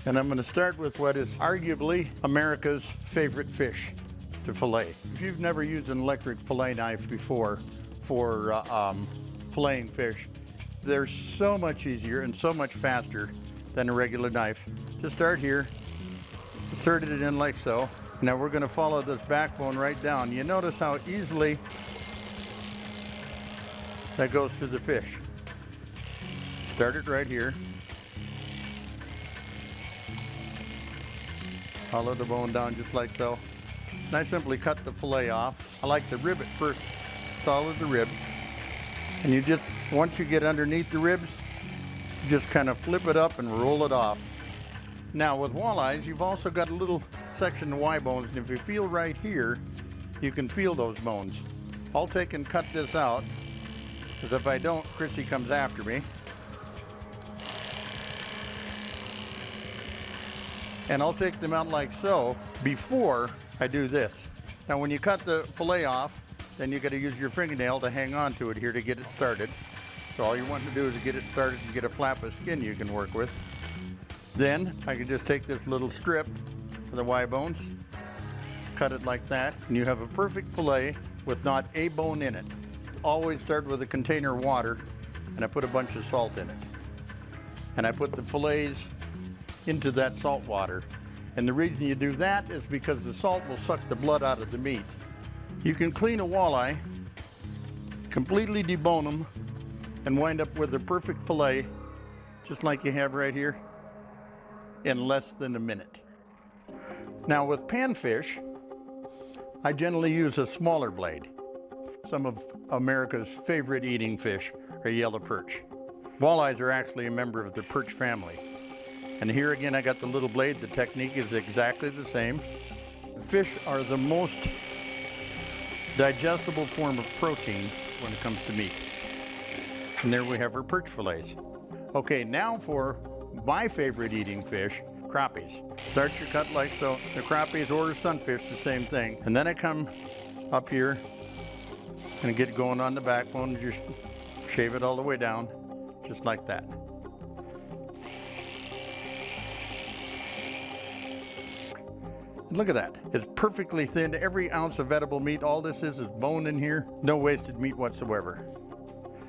And I'm going to start with what is arguably America's favorite fish to fillet. If you've never used an electric fillet knife before for filleting fish, they're so much easier and so much faster than a regular knife. Just start here, insert it in like so. Now we're going to follow this backbone right down. You notice how easily that goes to the fish. Start it right here. Follow the bone down just like so. And I simply cut the fillet off. I like to rib it first, solid the rib. And you just, once you get underneath the ribs, you just kind of flip it up and roll it off. Now with walleyes, you've also got a little section of Y bones, and if you feel right here, you can feel those bones. I'll take and cut this out, because if I don't, Chrissy comes after me. And I'll take them out like so before I do this. Now when you cut the fillet off, then you got to use your fingernail to hang on to it here to get it started. So all you want to do is get it started and get a flap of skin you can work with. Then I can just take this little strip of the Y bones, cut it like that, and you have a perfect fillet with not a bone in it. Always start with a container of water, and I put a bunch of salt in it. And I put the fillets into that salt water. And the reason you do that is because the salt will suck the blood out of the meat. You can clean a walleye, completely debone them, and wind up with a perfect fillet, just like you have right here, in less than a minute. Now with panfish, I generally use a smaller blade. Some of America's favorite eating fish are yellow perch. Walleyes are actually a member of the perch family. And here again, I got the little blade. The technique is exactly the same. Fish are the most digestible form of protein when it comes to meat. And there we have our perch fillets. Okay, now for my favorite eating fish, crappies. Start your cut like so. The crappies or sunfish, the same thing. And then I come up here and get going on the backbone and just shave it all the way down, just like that. Look at that. It's perfectly thin. Every ounce of edible meat, all this is bone in here. No wasted meat whatsoever.